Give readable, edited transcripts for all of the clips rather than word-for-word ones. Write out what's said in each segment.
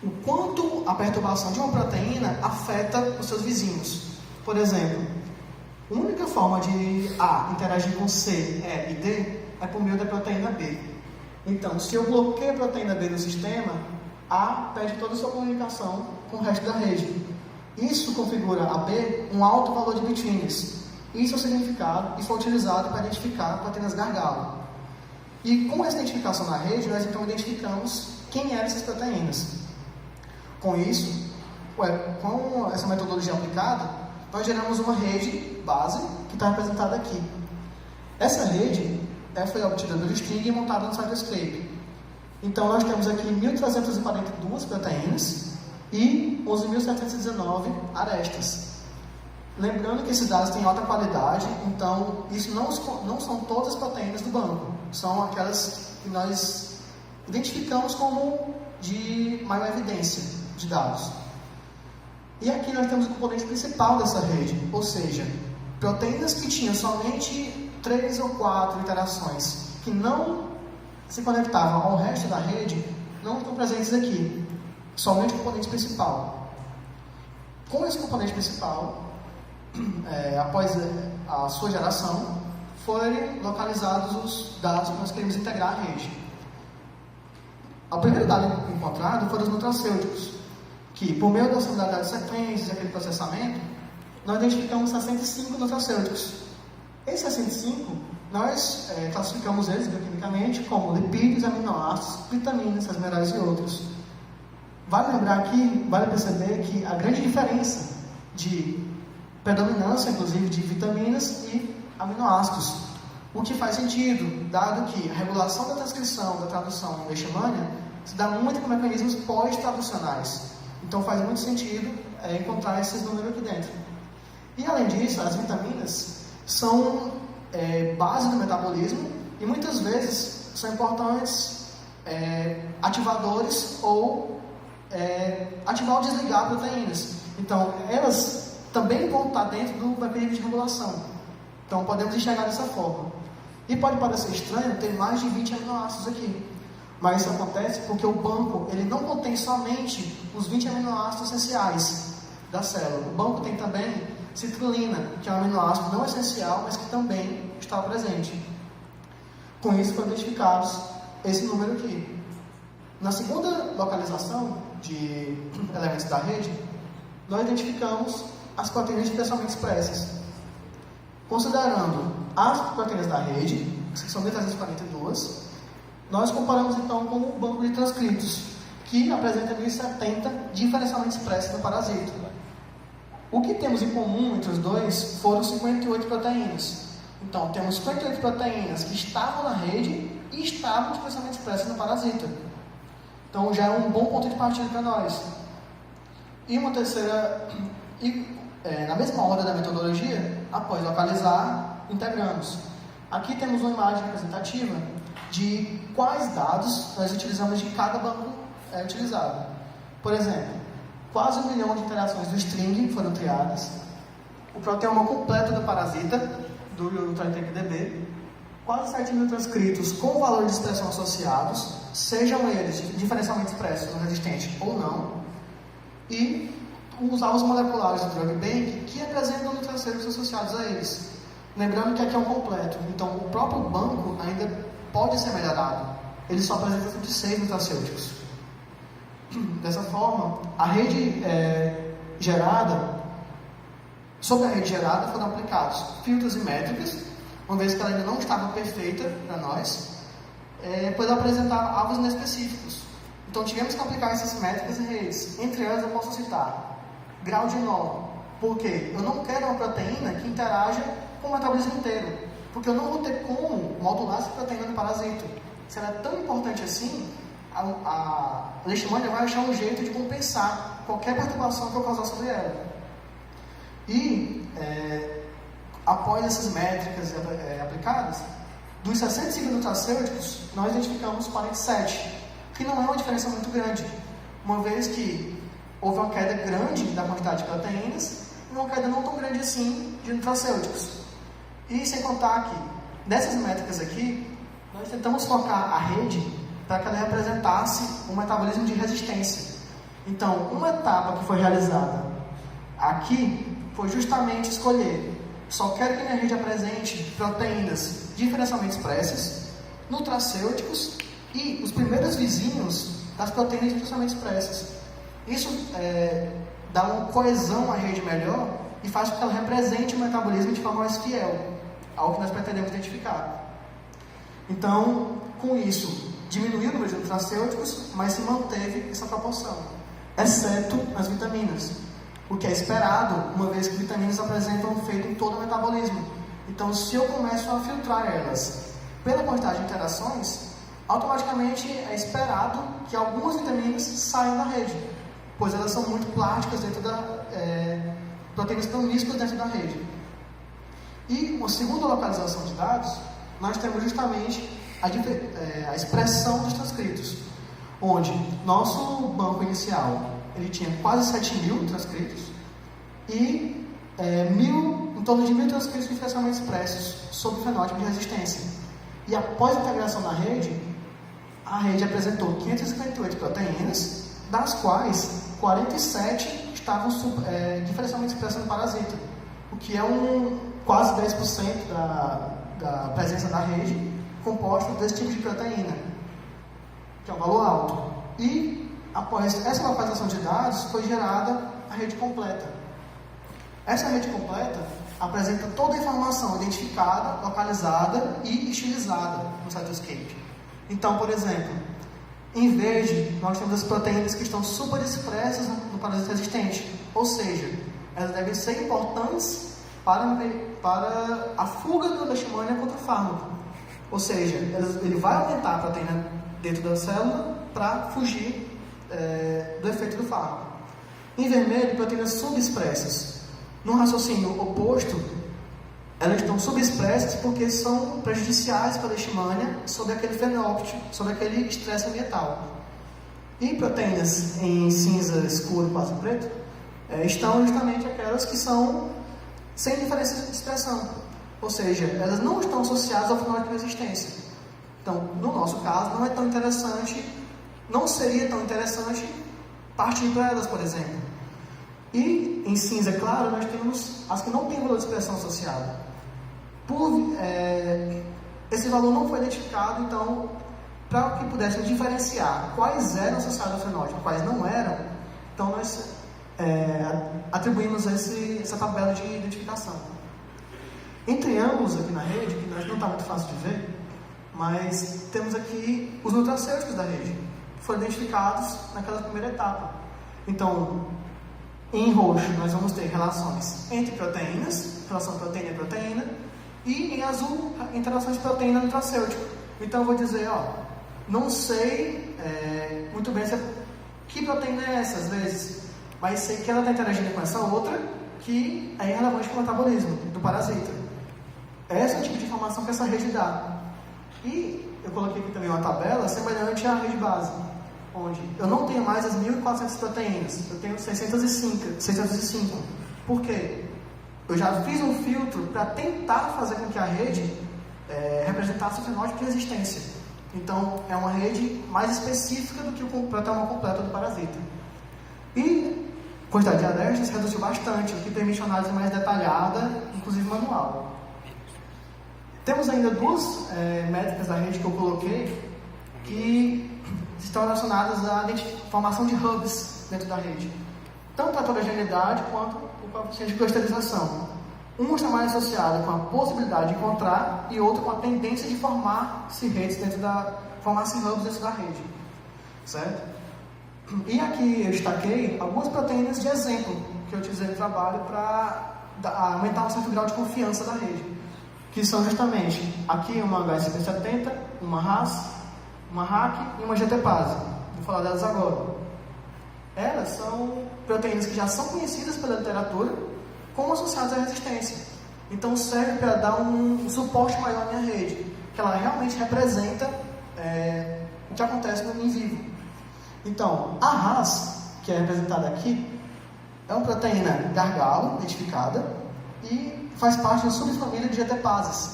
o quanto a perturbação de uma proteína afeta os seus vizinhos. Por exemplo, a única forma de A interagir com C, E e D é por meio da proteína B. Então, se eu bloqueio a proteína B no sistema, A perde toda a sua comunicação com o resto da rede. Isso configura a B um alto valor de bitwins. Isso é o significado e foi utilizado para identificar proteínas gargalo. E com essa identificação na rede, nós então identificamos quem eram essas proteínas. Com isso, com essa metodologia aplicada, nós geramos uma rede base que está representada aqui. Essa rede foi obtida do string e montada no Cytoscape. Então, nós temos aqui 1.342 proteínas e 11.719 arestas. Lembrando que esses dados têm alta qualidade, então isso não são todas as proteínas do banco, são aquelas que nós identificamos como de maior evidência de dados. E aqui nós temos o componente principal dessa rede, ou seja, proteínas que tinham somente 3 ou 4 interações que não se conectavam ao resto da rede, não estão presentes aqui, somente o componente principal. Com esse componente principal, após a sua geração, foram localizados os dados que nós queremos integrar à rede. O primeiro dado encontrado foram os nutracêuticos, que, por meio da similaridade de sequências e aquele processamento, nós identificamos 65 nutracêuticos. Esses 65, nós classificamos eles bioquimicamente como lipídios, aminoácidos, vitaminas, sais minerais e outros. Vale lembrar aqui, vale perceber que a grande diferença de predominância, inclusive, de vitaminas e aminoácidos. O que faz sentido, dado que a regulação da transcrição, da tradução em leishmania se dá muito com mecanismos pós-traducionais. Então faz muito sentido encontrar esses números aqui dentro. E além disso, as vitaminas são base do metabolismo e muitas vezes são importantes ativadores ou ativar ou desligar proteínas. Então elas também vão estar dentro do mecanismo de regulação. Então podemos enxergar dessa forma. E pode parecer estranho ter mais de 20 aminoácidos aqui. Mas isso acontece porque o banco ele não contém somente os 20 aminoácidos essenciais da célula. O banco tem também citrulina, que é um aminoácido não essencial, mas que também está presente. Com isso foram identificados esse número aqui. Na segunda localização de elementos da rede, nós identificamos as proteínas especialmente expressas. Considerando as proteínas da rede, que são 1.342, nós comparamos então com o banco de transcritos, que apresenta 1.070 diferencialmente expressas no parasito. O que temos em comum entre os dois foram 58 proteínas. Então, temos 58 proteínas que estavam na rede e estavam diferencialmente expressas no parasita. Então, já é um bom ponto de partida para nós. E uma terceira... na mesma ordem da metodologia, após localizar, integramos. Aqui temos uma imagem representativa de quais dados nós utilizamos de cada banco utilizado. Por exemplo, quase 1 milhão de interações do string foram triadas, o proteoma completo do parasita, do UltraIntecDB, quase 7 mil transcritos com valor de expressão associados, sejam eles diferencialmente expressos no resistente ou não, e os alvos moleculares do Drug Bank que apresentam nutracêuticos associados a eles. Lembrando que aqui é um completo, então o próprio banco ainda pode ser melhorado. Ele só apresenta 26 nutracêuticos. Dessa forma, a rede sobre a rede gerada foram aplicados filtros e métricas, uma vez que ela ainda não estava perfeita para nós, pois apresentar alvos inespecíficos. Então tivemos que aplicar essas métricas e redes. Entre elas eu posso citar grau de nó, porque eu não quero uma proteína que interaja com o metabolismo inteiro, porque eu não vou ter como modular essa proteína do parasito. Se ela é tão importante assim, a leishmania vai achar um jeito de compensar qualquer perturbação que eu causar sobre ela. E após essas métricas aplicadas, dos 65 nutracêuticos, nós identificamos 47, que não é uma diferença muito grande, uma vez que houve uma queda grande da quantidade de proteínas e uma queda não tão grande assim de nutracêuticos. E sem contar que, dessas métricas aqui, nós tentamos focar a rede para que ela representasse um metabolismo de resistência. Então, uma etapa que foi realizada aqui foi justamente escolher: só quero que minha rede apresente proteínas diferencialmente expressas, nutracêuticos e os primeiros vizinhos das proteínas diferencialmente expressas. Isso dá uma coesão à rede melhor e faz com que ela represente o metabolismo de forma mais fiel ao que nós pretendemos identificar. Então, com isso, diminuiu o número de nutracêuticos, mas se manteve essa proporção, exceto as vitaminas, o que é esperado, uma vez que vitaminas apresentam um efeito em todo o metabolismo. Então, se eu começo a filtrar elas pela quantidade de interações, automaticamente é esperado que algumas vitaminas saiam da rede, pois elas são muito plásticas dentro proteínas promíscuas dentro da rede. E uma segunda localização de dados, nós temos justamente a expressão dos transcritos, onde nosso banco inicial ele tinha quase 7.000 transcritos e em torno de 1.000 transcritos diferencialmente expressos sobre o fenótipo de resistência. E após a integração na rede, a rede apresentou 558 proteínas, das quais 47 estavam diferencialmente expressas no parasita, o que é quase 10% da presença da rede composta desse tipo de proteína, que é um valor alto. E após essa localização de dados, foi gerada a rede completa. Essa rede completa apresenta toda a informação identificada, localizada e estilizada no Cytoscape. Então, por exemplo, em verde, nós temos as proteínas que estão super expressas no parasita resistente, ou seja, elas devem ser importantes para a fuga da leishmania contra o fármaco. Ou seja, ele vai aumentar a proteína dentro da célula para fugir do efeito do fármaco. Em vermelho, proteínas subexpressas. No raciocínio oposto, elas estão subexpressas porque são prejudiciais para a leishmania sob aquele fenótipo, sob aquele estresse ambiental. E proteínas em cinza escuro, quase preto, estão justamente aquelas que são sem diferença de expressão, ou seja, elas não estão associadas ao fenótipo de resistência. Então, no nosso caso, não seria tão interessante partir para elas, por exemplo. E em cinza claro, nós temos as que não têm valor de expressão associado. Esse valor não foi identificado, então, para que pudéssemos diferenciar quais eram associados ao fenótipo e quais não eram, então nós atribuímos essa tabela de identificação. Em triângulos aqui na rede, que não está muito fácil de ver, mas temos aqui os nutracêuticos da rede, que foram identificados naquela primeira etapa. Então, em roxo, nós vamos ter relações entre proteínas, relação proteína-proteína, e em azul, interações proteína-nutracêutico. Então, eu vou dizer, não sei muito bem que proteína é essa, às vezes, mas sei que ela está interagindo com essa outra, que é irrelevante para o metabolismo do parasita. Esse é o tipo de informação que essa rede dá. E eu coloquei aqui também uma tabela semelhante à rede base, onde eu não tenho mais as 1.400 proteínas, eu tenho 605. Por quê? Eu já fiz um filtro para tentar fazer com que a rede representasse o fenótipo de resistência. Então, é uma rede mais específica do que o proteoma completo do parasita. E a quantidade de alertas reduziu bastante, o que permite uma análise mais detalhada, inclusive manual. Temos ainda duas métricas da rede que eu coloquei, que estão relacionadas à formação de hubs dentro da rede. Tanto a heterogeneidade quanto o coeficiente de clusterização. Um está mais associado com a possibilidade de encontrar e outro com a tendência de formar-se hubs dentro da rede. Certo? E aqui eu destaquei algumas proteínas de exemplo que eu utilizei no trabalho para aumentar um certo grau de confiança da rede. Que são justamente, aqui uma HSP70, uma RAS, uma RAC e uma GTPase. Vou falar delas agora. Elas são proteínas que já são conhecidas pela literatura como associadas à resistência. Então serve para dar um suporte maior à minha rede, que ela realmente representa o que acontece no in vivo. Então, a RAS, que é representada aqui, é uma proteína gargalo, identificada, e faz parte da subfamília de GTPases,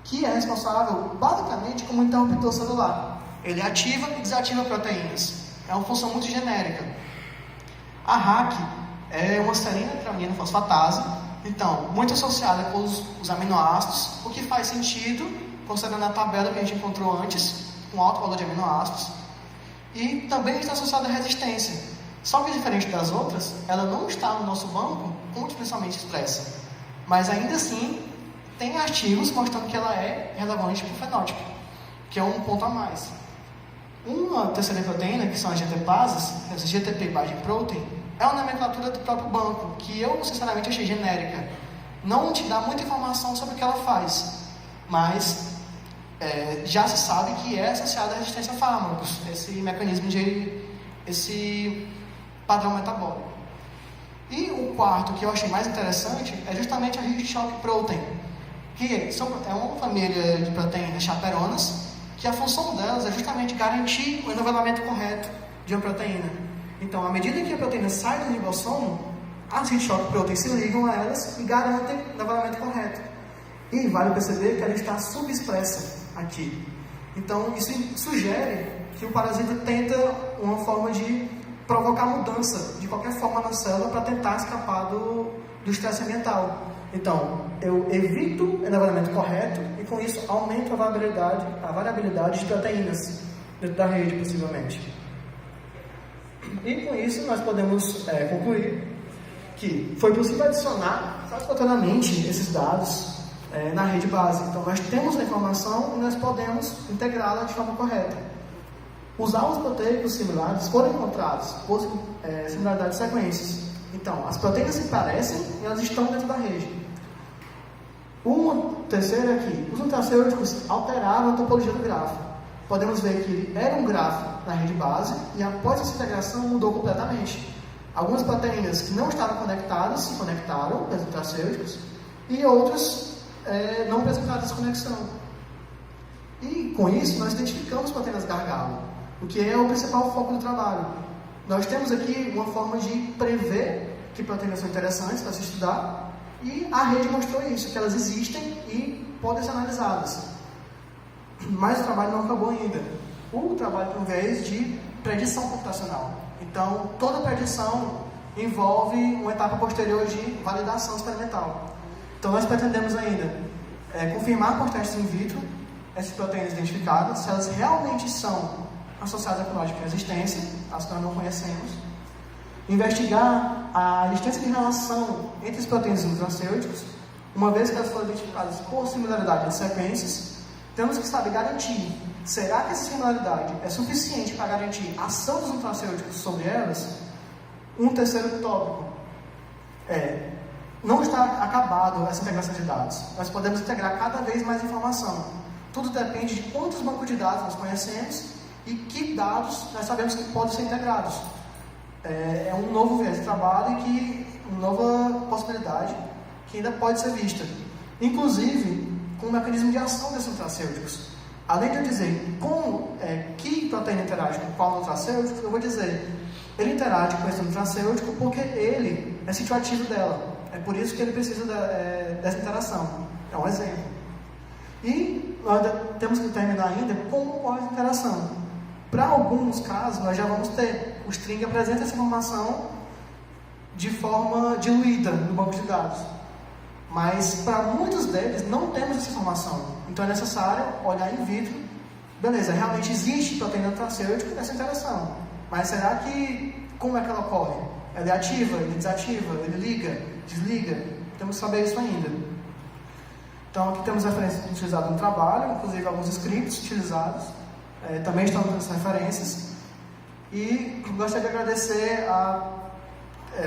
que é responsável basicamente como interruptor celular. Ele ativa e desativa proteínas. É uma função muito genérica. A RAC é uma serina trimina fosfatase, então, muito associada com os aminoácidos, o que faz sentido, considerando a tabela que a gente encontrou antes, com alto valor de aminoácidos, e também está associada à resistência. Só que, diferente das outras, ela não está no nosso banco multiplexamente expressa, mas ainda assim tem artigos mostrando que ela é relevante para o fenótipo, que é um ponto a mais. Uma terceira proteína, que são as GTPases, as GTP Binding Protein, é uma nomenclatura do próprio banco, que eu, sinceramente, achei genérica. Não te dá muita informação sobre o que ela faz, mas já se sabe que é associada à resistência a fármacos, esse mecanismo esse padrão metabólico. E o quarto, que eu achei mais interessante, é justamente a Heat Shock Protein, que é uma família de proteínas chaperonas, que a função delas é justamente garantir o enovelamento correto de uma proteína. Então, à medida que a proteína sai do ribossomo, as heat shock proteins se ligam a elas e garantem o enovelamento correto. E vale perceber que ela está subexpressa aqui. Então, isso sugere que o parasita tenta uma forma de provocar mudança de qualquer forma na célula para tentar escapar do estresse ambiental. Então, eu evito o enovelamento correto e com isso aumento a variabilidade de proteínas dentro da rede, possivelmente. E com isso nós podemos concluir que foi possível adicionar satisfatoriamente esses dados na rede base. Então nós temos a informação e nós podemos integrá-la de forma correta. Os alvos proteicos similares foram encontrados por similaridade de sequências. Então as proteínas se parecem e elas estão dentro da rede. Uma terceira aqui, os nutracêuticos alteraram a topologia do grafo. Podemos ver que ele era um grafo na rede base e após essa integração mudou completamente. Algumas proteínas que não estavam conectadas se conectaram com os nutracêuticos e outras não apresentaram essa conexão. E com isso nós identificamos proteínas gargalo, o que é o principal foco do trabalho. Nós temos aqui uma forma de prever que proteínas são interessantes para se estudar e a rede mostrou isso, que elas existem e podem ser analisadas. Mas o trabalho não acabou ainda. O trabalho tem um viés de predição computacional. Então, toda predição envolve uma etapa posterior de validação experimental. Então, nós pretendemos ainda confirmar por testes in vitro essas proteínas identificadas, se elas realmente são associadas a fenótipo de resistência, as que nós não conhecemos. Investigar a existência de relação entre as proteínas e os nutracêuticos, uma vez que elas foram identificadas por similaridade de sequências. Temos que saber garantir, será que essa similaridade é suficiente para garantir a ação dos nutracêuticos sobre elas? Um terceiro tópico não está acabado essa integração de dados. Nós podemos integrar cada vez mais informação. Tudo depende de quantos bancos de dados nós conhecemos e que dados nós sabemos que podem ser integrados. É um novo viés de trabalho e uma nova possibilidade que ainda pode ser vista. Inclusive, com o mecanismo de ação desses nutracêuticos. Além de eu dizer que proteína interage com qual nutracêutico, eu vou dizer, ele interage com esse nutracêutico porque ele é situativo dela. É por isso que ele precisa dessa interação. É um exemplo. E nós temos que terminar ainda com a interação. Para alguns casos, nós já vamos ter. O string apresenta essa informação de forma diluída no banco de dados. Mas para muitos deles não temos essa informação. Então é necessário olhar in vitro. Beleza, realmente existe proteína nutracêutica nessa interação. Mas será que, como é que ela ocorre? Ela é ativa, ele desativa, ele liga, desliga? Temos que saber isso ainda. Então aqui temos referências utilizadas no trabalho, inclusive alguns scripts utilizados. Também estão nas referências. E gostaria de agradecer a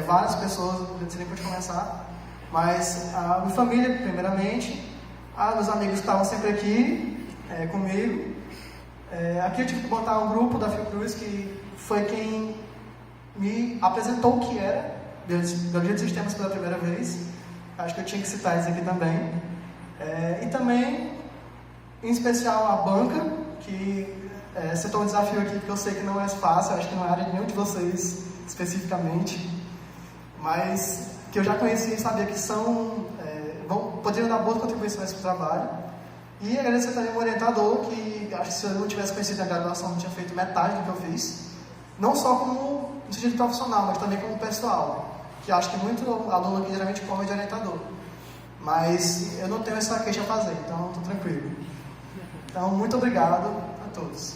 várias pessoas, não sei nem por onde começar. Mas a minha família, primeiramente, meus amigos que estavam sempre aqui comigo. Aqui eu tive que botar um grupo da Fiocruz, que foi quem me apresentou o que era Biologia de Sistemas pela primeira vez. Acho que eu tinha que citar isso aqui também. E também, em especial, a banca, que citou um desafio aqui que eu sei que não é fácil, acho que não é área de nenhum de vocês especificamente, mas que eu já conhecia e sabia que poderiam dar boas contribuições para o trabalho. E agradecer também ao orientador, que acho que se eu não tivesse conhecido a graduação, não tinha feito metade do que eu fiz. Não só como no sentido profissional, mas também como pessoal, que acho que muito aluno aqui geralmente come de orientador. Mas eu não tenho essa queixa a fazer, então estou tranquilo. Então, muito obrigado a todos.